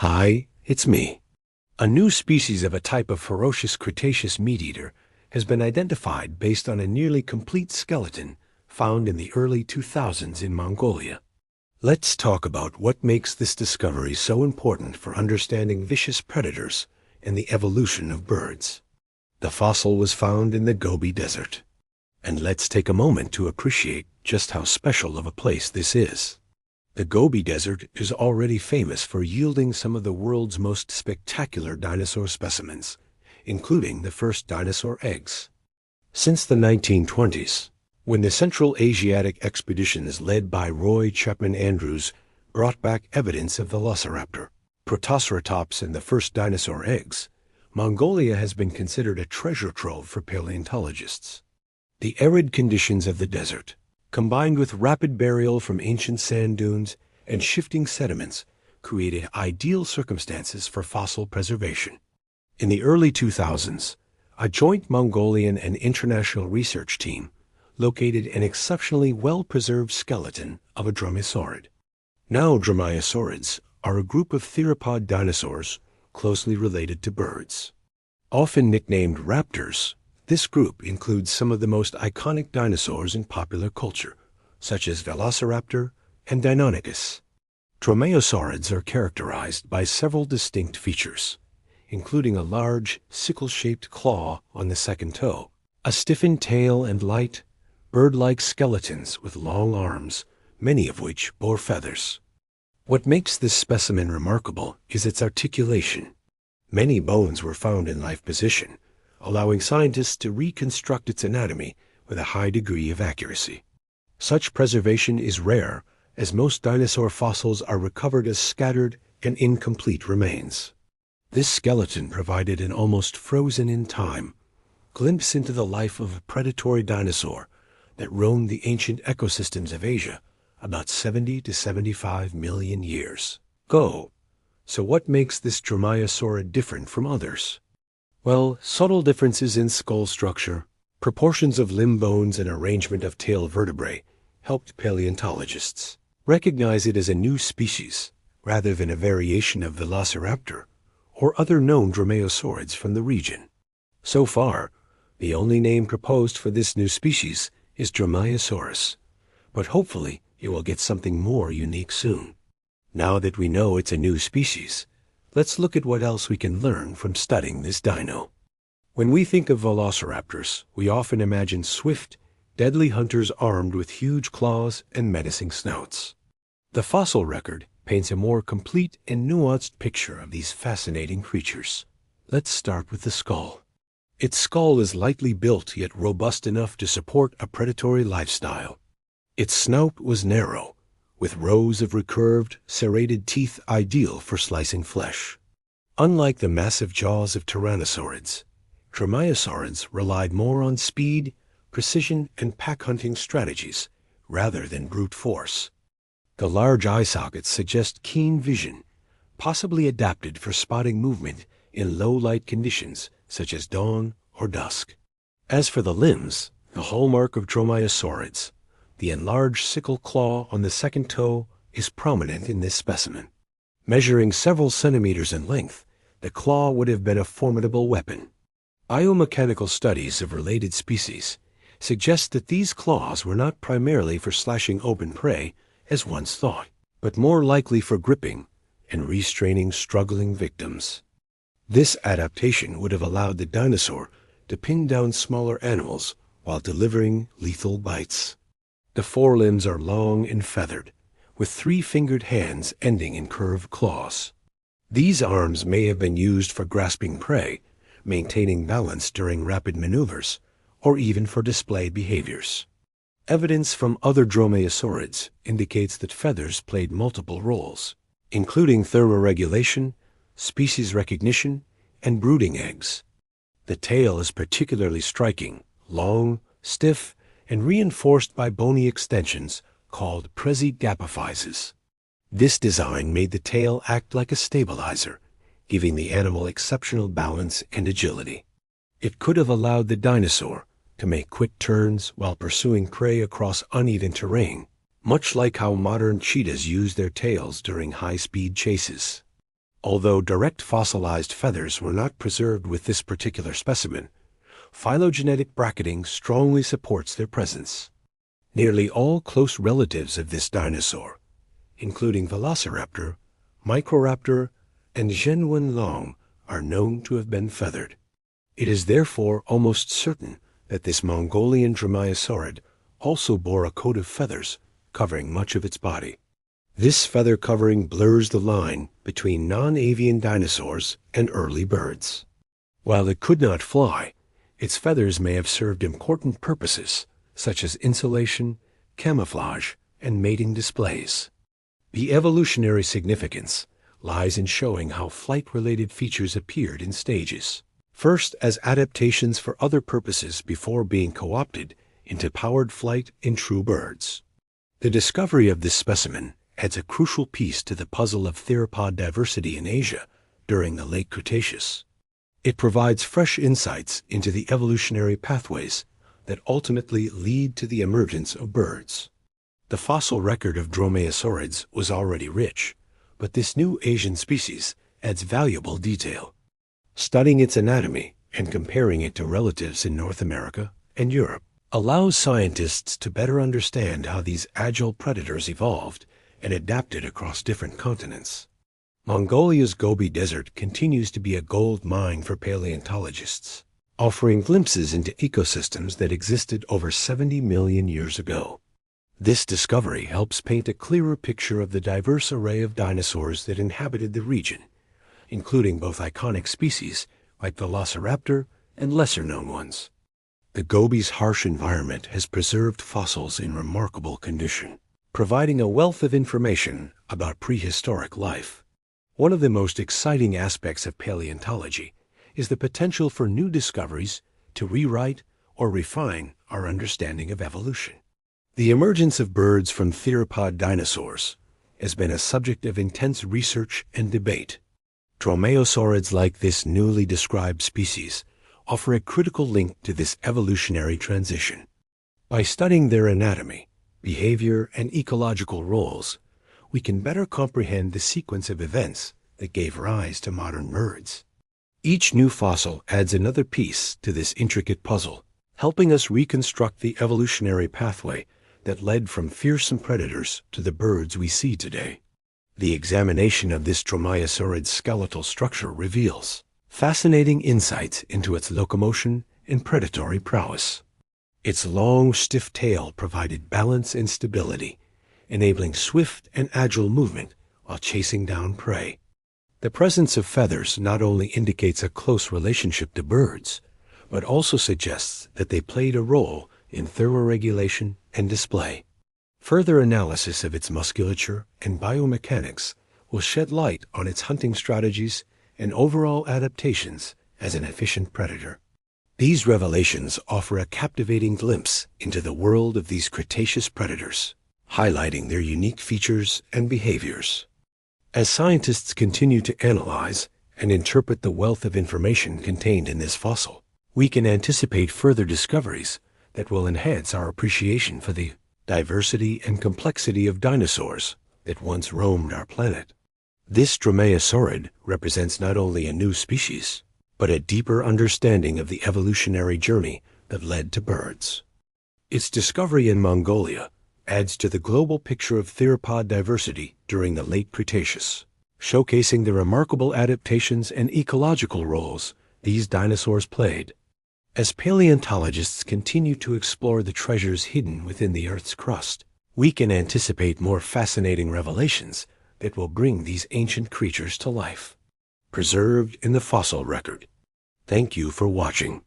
Hi, it's me. A new species of a type of ferocious Cretaceous meat-eater has been identified based on a nearly complete skeleton found in the early 2000s in Mongolia. Let's talk about what makes this discovery so important for understanding vicious predators and the evolution of birds. The fossil was found in the Gobi Desert. And let's take a moment to appreciate just how special of a place this is. The Gobi Desert is already famous for yielding some of the world's most spectacular dinosaur specimens, including the first dinosaur eggs. Since the 1920s, when the Central Asiatic expeditions led by Roy Chapman Andrews brought back evidence of Velociraptor, Protoceratops, and the first dinosaur eggs, Mongolia has been considered a treasure trove for paleontologists. The arid conditions of the desert, combined with rapid burial from ancient sand dunes and shifting sediments, created ideal circumstances for fossil preservation. In the early 2000s, a joint Mongolian and international research team located an exceptionally well-preserved skeleton of a dromaeosaurid. Now dromaeosaurids are a group of theropod dinosaurs closely related to birds. Often nicknamed raptors, this group includes some of the most iconic dinosaurs in popular culture, such as Velociraptor and Deinonychus. Dromaeosaurids are characterized by several distinct features, including a large, sickle-shaped claw on the second toe, a stiffened tail, and light, bird-like skeletons with long arms, many of which bore feathers. What makes this specimen remarkable is its articulation. Many bones were found in life position, allowing scientists to reconstruct its anatomy with a high degree of accuracy. Such preservation is rare, as most dinosaur fossils are recovered as scattered and incomplete remains. This skeleton provided an almost frozen-in-time glimpse into the life of a predatory dinosaur that roamed the ancient ecosystems of Asia about 70 to 75 million years ago. So what makes this dromaeosaurid different from others? Well, subtle differences in skull structure, proportions of limb bones, and arrangement of tail vertebrae helped paleontologists recognize it as a new species rather than a variation of Velociraptor or other known dromaeosaurids from the region. So far, the only name proposed for this new species is Dromaeosaurus, but hopefully it will get something more unique soon. Now that we know it's a new species, let's look at what else we can learn from studying this dino. When we think of velociraptors, we often imagine swift, deadly hunters armed with huge claws and menacing snouts. The fossil record paints a more complete and nuanced picture of these fascinating creatures. Let's start with the skull. Its skull is lightly built yet robust enough to support a predatory lifestyle. Its snout was narrow, with rows of recurved, serrated teeth ideal for slicing flesh. Unlike the massive jaws of tyrannosaurids, dromaeosaurids relied more on speed, precision, and pack-hunting strategies rather than brute force. The large eye sockets suggest keen vision, possibly adapted for spotting movement in low-light conditions such as dawn or dusk. As for the limbs, the hallmark of dromaeosaurids, the enlarged sickle claw on the second toe, is prominent in this specimen. Measuring several centimeters in length, the claw would have been a formidable weapon. Biomechanical studies of related species suggest that these claws were not primarily for slashing open prey, as once thought, but more likely for gripping and restraining struggling victims. This adaptation would have allowed the dinosaur to pin down smaller animals while delivering lethal bites. The forelimbs are long and feathered, with three-fingered hands ending in curved claws. These arms may have been used for grasping prey, maintaining balance during rapid maneuvers, or even for display behaviors. Evidence from other dromaeosaurids indicates that feathers played multiple roles, including thermoregulation, species recognition, and brooding eggs. The tail is particularly striking, long, stiff, and reinforced by bony extensions called presegapophyses. This design made the tail act like a stabilizer, giving the animal exceptional balance and agility. It could have allowed the dinosaur to make quick turns while pursuing prey across uneven terrain, much like how modern cheetahs use their tails during high-speed chases. Although direct fossilized feathers were not preserved with this particular specimen, phylogenetic bracketing strongly supports their presence. Nearly all close relatives of this dinosaur, including Velociraptor, Microraptor, and Zhenwen are known to have been feathered. It is therefore almost certain that this Mongolian dromaeosaurid also bore a coat of feathers covering much of its body. This feather covering blurs the line between non-avian dinosaurs and early birds. While it could not fly, its feathers may have served important purposes, such as insulation, camouflage, and mating displays. The evolutionary significance lies in showing how flight-related features appeared in stages, first as adaptations for other purposes before being co-opted into powered flight in true birds. The discovery of this specimen adds a crucial piece to the puzzle of theropod diversity in Asia during the late Cretaceous. It provides fresh insights into the evolutionary pathways that ultimately lead to the emergence of birds. The fossil record of dromaeosaurids was already rich, but this new Asian species adds valuable detail. Studying its anatomy and comparing it to relatives in North America and Europe allows scientists to better understand how these agile predators evolved and adapted across different continents. Mongolia's Gobi Desert continues to be a gold mine for paleontologists, offering glimpses into ecosystems that existed over 70 million years ago. This discovery helps paint a clearer picture of the diverse array of dinosaurs that inhabited the region, including both iconic species like Velociraptor and lesser-known ones. The Gobi's harsh environment has preserved fossils in remarkable condition, providing a wealth of information about prehistoric life. One of the most exciting aspects of paleontology is the potential for new discoveries to rewrite or refine our understanding of evolution. The emergence of birds from theropod dinosaurs has been a subject of intense research and debate. Dromaeosaurids like this newly described species offer a critical link to this evolutionary transition. By studying their anatomy, behavior, and ecological roles, we can better comprehend the sequence of events that gave rise to modern birds. Each new fossil adds another piece to this intricate puzzle, helping us reconstruct the evolutionary pathway that led from fearsome predators to the birds we see today. The examination of this dromaeosaurid's skeletal structure reveals fascinating insights into its locomotion and predatory prowess. Its long, stiff tail provided balance and stability, enabling swift and agile movement while chasing down prey. The presence of feathers not only indicates a close relationship to birds, but also suggests that they played a role in thermoregulation and display. Further analysis of its musculature and biomechanics will shed light on its hunting strategies and overall adaptations as an efficient predator. These revelations offer a captivating glimpse into the world of these Cretaceous predators, highlighting their unique features and behaviors. As scientists continue to analyze and interpret the wealth of information contained in this fossil, we can anticipate further discoveries that will enhance our appreciation for the diversity and complexity of dinosaurs that once roamed our planet. This dromaeosaurid represents not only a new species, but a deeper understanding of the evolutionary journey that led to birds. Its discovery in Mongolia adds to the global picture of theropod diversity during the late Cretaceous, showcasing the remarkable adaptations and ecological roles these dinosaurs played. As paleontologists continue to explore the treasures hidden within the Earth's crust, we can anticipate more fascinating revelations that will bring these ancient creatures to life, preserved in the fossil record. Thank you for watching.